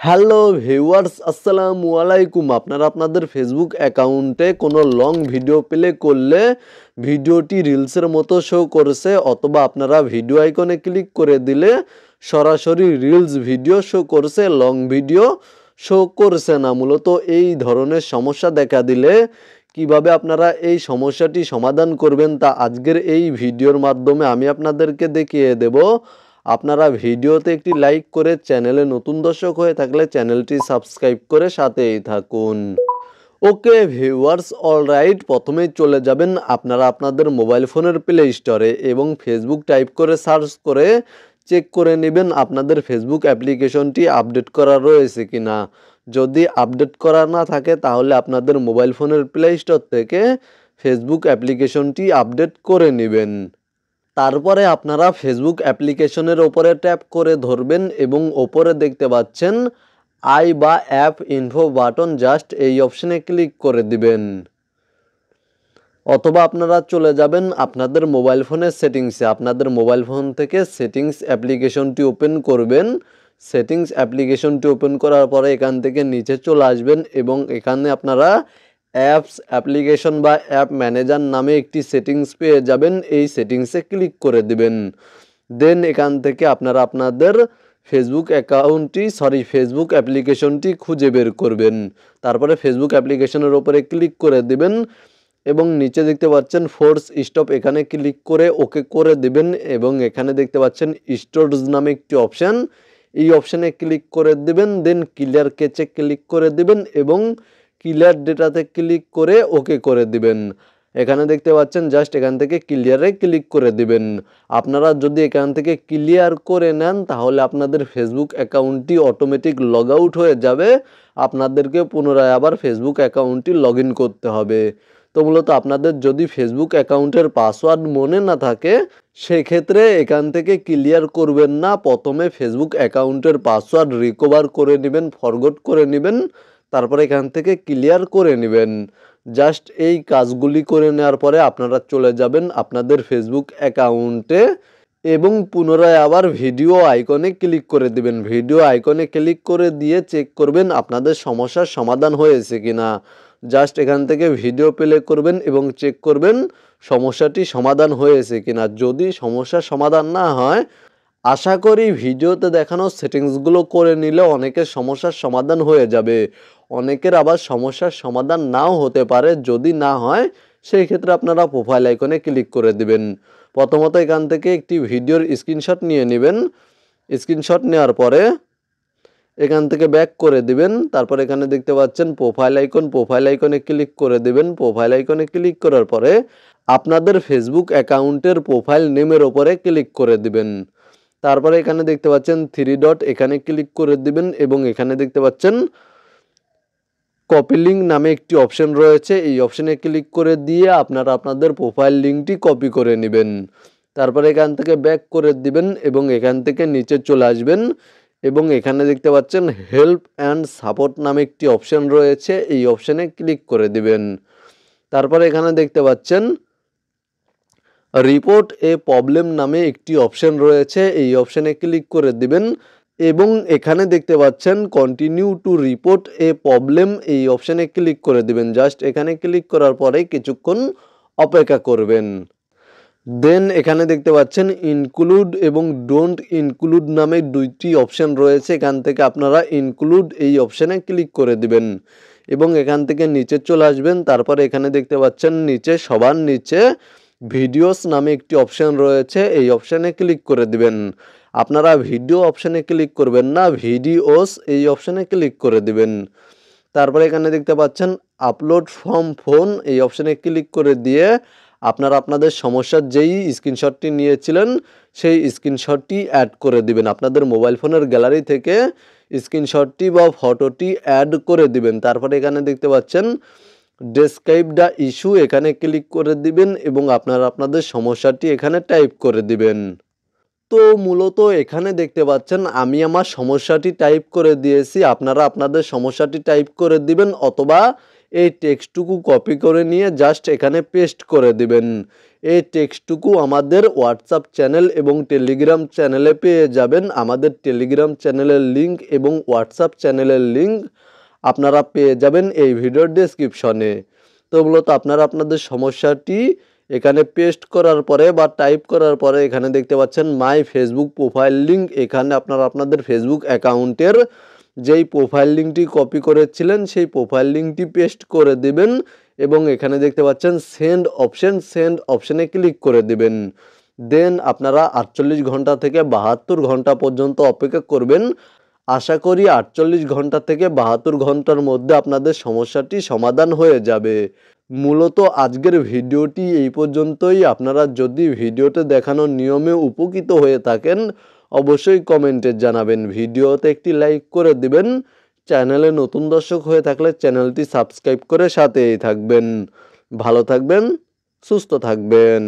Hello viewers, আসসালামু আলাইকুম। আপনারা আপনাদের ফেসবুক অ্যাকাউন্টে কোনো লং ভিডিও প্লে করলে ভিডিওটি রিলসের মতো শো করছে, অথবা আপনারা ভিডিও আইকনে ক্লিক করে দিলে সরাসরি রিলস ভিডিও শো করছে, লং ভিডিও শো করছে না। মূলত এই ধরনের সমস্যা দেখা দিলে কিভাবে আপনারা এই সমস্যাটি সমাধান করবেন তা আজকের এই ভিডিওর মাধ্যমে আমি আপনাদেরকে দেখিয়ে দেব। আপনারা ভিডিওতে একটি লাইক করে চ্যানেলে নতুন দর্শক হয়ে থাকলে চ্যানেলটি সাবস্ক্রাইব করে সাথেই থাকুন। ওকে ভিউয়ার্স, অলরাইট, প্রথমেই চলে যাবেন আপনারা আপনাদের মোবাইল ফোনের প্লে স্টোরে এবং ফেসবুক টাইপ করে সার্চ করে চেক করে নেবেন আপনাদের ফেসবুক অ্যাপ্লিকেশনটি আপডেট করা রয়েছে কিনা। যদি আপডেট করা না থাকে তাহলে আপনাদের মোবাইল ফোনের প্লে স্টোর থেকে ফেসবুক অ্যাপ্লিকেশনটি আপডেট করে নেবেন। তারপরে আপনারা ফেসবুক অ্যাপ্লিকেশনের ওপরে ট্যাপ করে ধরবেন এবং ওপরে দেখতে পাচ্ছেন আই বা অ্যাপ ইনফো বাটন, জাস্ট এই অপশনে ক্লিক করে দিবেন। অথবা আপনারা চলে যাবেন আপনাদের মোবাইল ফোনের সেটিংসে। আপনাদের মোবাইল ফোন থেকে সেটিংস অ্যাপ্লিকেশনটি ওপেন করবেন। সেটিংস অ্যাপ্লিকেশনটি ওপেন করার পরে এখান থেকে নিচে চলে আসবেন এবং এখানে আপনারা অ্যাপস অ্যাপ্লিকেশন বা অ্যাপ ম্যানেজার নামে একটি সেটিংস পেয়ে যাবেন। এই সেটিংসে ক্লিক করে দিবেন। দেন এখান থেকে আপনারা আপনাদের ফেসবুক অ্যাপ্লিকেশনটি খুঁজে বের করবেন। তারপরে ফেসবুক অ্যাপ্লিকেশনের ওপরে ক্লিক করে দিবেন এবং নিচে দেখতে পাচ্ছেন ফোর্স স্টপ, এখানে ক্লিক করে ওকে করে দিবেন এবং এখানে দেখতে পাচ্ছেন স্টোরেজ নামে একটি অপশান, এই অপশানে ক্লিক করে দিবেন। দেন ক্লিয়ার কেচে ক্লিক করে দিবেন এবং ক্লিয়ার ডেটাতে ক্লিক করে ওকে করে দিবেন। এখানে দেখতে পাচ্ছেন জাস্ট এখান থেকে ক্লিয়ারে ক্লিক করে দিবেন। আপনারা যদি এখান থেকে ক্লিয়ার করে নেন তাহলে আপনাদের ফেসবুক অ্যাকাউন্টটি অটোমেটিক লগ আউট হয়ে যাবে। আপনাদেরকে পুনরায় আবার ফেসবুক অ্যাকাউন্টটি লগ ইন করতে হবে। তো মূলত আপনাদের যদি ফেসবুক অ্যাকাউন্টের পাসওয়ার্ড মনে না থাকে সেক্ষেত্রে এখান থেকে ক্লিয়ার করবেন না। প্রথমে ফেসবুক অ্যাকাউন্টের পাসওয়ার্ড রিকভার করে নেবেন, ফরগট করে নেবেন, তারপরে এখান থেকে ক্লিয়ার করে নেবেন। জাস্ট এই কাজগুলি করে নেওয়ার পরে আপনারা চলে যাবেন আপনাদের ফেসবুক অ্যাকাউন্টে এবং পুনরায় আবার ভিডিও আইকনে ক্লিক করে দিবেন। ভিডিও আইকনে ক্লিক করে দিয়ে চেক করবেন আপনাদের সমস্যার সমাধান হয়েছে কিনা। জাস্ট এখান থেকে ভিডিও প্লে করবেন এবং চেক করবেন সমস্যাটি সমাধান হয়েছে কিনা। যদি সমস্যার সমাধান না হয়, আশা করি ভিডিওতে দেখানো সেটিংসগুলো করে নিলে অনেকের সমস্যার সমাধান হয়ে যাবে। অনেকের আবার সমস্যার সমাধান নাও হতে পারে। যদি না হয় সেই ক্ষেত্রে আপনারা প্রোফাইল আইকনে ক্লিক করে দিবেন। প্রথমত এখান থেকে একটি ভিডিওর স্ক্রিনশট নিয়ে নেবেন। স্ক্রিনশট নেওয়ার পরে এখান থেকে ব্যাক করে দিবেন। তারপর এখানে দেখতে পাচ্ছেন প্রোফাইল আইকন, প্রোফাইল আইকনে ক্লিক করে দিবেন। প্রোফাইল আইকনে ক্লিক করার পরে আপনাদের ফেসবুক অ্যাকাউন্টের প্রোফাইল নেমের ওপরে ক্লিক করে দিবেন। তারপরে এখানে দেখতে পাচ্ছেন 3 ডট, এখানে ক্লিক করে দিবেন এবং এখানে দেখতে পাচ্ছেন কপি লিঙ্ক নামে একটি অপশন রয়েছে, এই অপশনে ক্লিক করে দিয়ে আপনারা আপনাদের প্রোফাইল লিঙ্কটি কপি করে নেবেন। তারপরে এখান থেকে ব্যাক করে দিবেন এবং এখান থেকে নিচে চলে আসবেন এবং এখানে দেখতে পাচ্ছেন হেল্প অ্যান্ড সাপোর্ট নামে একটি অপশন রয়েছে, এই অপশনে ক্লিক করে দিবেন। তারপরে এখানে দেখতে পাচ্ছেন রিপোর্ট এ প্রবলেম নামে একটি অপশন রয়েছে, এই অপশনে ক্লিক করে দিবেন এবং এখানে দেখতে পাচ্ছেন continue to report A problem, এই অপশনে ক্লিক করে দিবেন। জাস্ট এখানে ক্লিক করার পরে কিছুক্ষণ অপেক্ষা করবেন। দেন এখানে দেখতে পাচ্ছেন ইনক্লুড এবং ডোন্ট ইনক্লুড নামে দুইটি অপশন রয়েছে, এখান থেকে আপনারা ইনক্লুড এই অপশনে ক্লিক করে দিবেন এবং এখান থেকে নিচে চলে আসবেন। তারপরে এখানে দেখতে পাচ্ছেন নিচে সবার নিচে ভিডিওস নামে একটি অপশন রয়েছে, এই অপশনে ক্লিক করে দিবেন। আপনারা ভিডিও অপশনে ক্লিক করবেন না, ভিডিওস এই অপশনে ক্লিক করে দিবেন। তারপরে এখানে দেখতে পাচ্ছেন আপলোড ফ্রম ফোন, এই অপশনে ক্লিক করে দিয়ে আপনারা আপনাদের সমস্যার যেই স্ক্রিনশটটি নিয়েছিলেন সেই স্ক্রিনশটটি অ্যাড করে দিবেন। আপনাদের মোবাইল ফোনের গ্যালারি থেকে স্ক্রিনশটটি বা ফটোটি অ্যাড করে দিবেন। তারপরে এখানে দেখতে পাচ্ছেন ডেসক্রাইব দ্য ইস্যু, এখানে ক্লিক করে দিবেন এবং আপনারা আপনাদের সমস্যাটি এখানে টাইপ করে দিবেন। তো মূলত এখানে দেখতে পাচ্ছেন আমি আমার সমস্যাটি টাইপ করে দিয়েছি। আপনারা আপনাদের সমস্যাটি টাইপ করে দিবেন অথবা এই টেক্সটটুকু কপি করে নিয়ে জাস্ট এখানে পেস্ট করে দিবেন। এই টেক্সটটুকু আমাদের হোয়াটসঅ্যাপ চ্যানেল এবং টেলিগ্রাম চ্যানেলে পেয়ে যাবেন। আমাদের টেলিগ্রাম চ্যানেলের লিঙ্ক এবং হোয়াটসঅ্যাপ চ্যানেলের লিঙ্ক আপনারা পেয়ে যাবেন এই ভিডিওর ডেসক্রিপশনে। তো মূলত আপনারা আপনাদের সমস্যাটি এখানে পেস্ট করার পরে বা টাইপ করার পরে এখানে দেখতে পাচ্ছেন মাই ফেসবুক প্রোফাইল লিঙ্ক। এখানে আপনারা আপনাদের ফেসবুক অ্যাকাউন্টের যেই প্রোফাইল লিঙ্কটি কপি করেছিলেন সেই প্রোফাইল লিঙ্কটি পেস্ট করে দিবেন এবং এখানে দেখতে পাচ্ছেন সেন্ড অপশনে ক্লিক করে দিবেন। দেন আপনারা 48 ঘন্টা থেকে 72 ঘন্টা পর্যন্ত অপেক্ষা করবেন। আশা করি 48 ঘন্টা থেকে 72 ঘন্টার মধ্যে আপনাদের সমস্যাটি সমাধান হয়ে যাবে। মূলত আজকের ভিডিওটি এই পর্যন্তই। আপনারা যদি ভিডিওতে দেখানো নিয়মে উপকৃত হয়ে থাকেন অবশ্যই কমেন্টে জানাবেন। ভিডিওতে একটি লাইক করে দিবেন। চ্যানেলে নতুন দর্শক হয়ে থাকলে চ্যানেলটি সাবস্ক্রাইব করে সাথেই থাকবেন। ভালো থাকবেন, সুস্থ থাকবেন।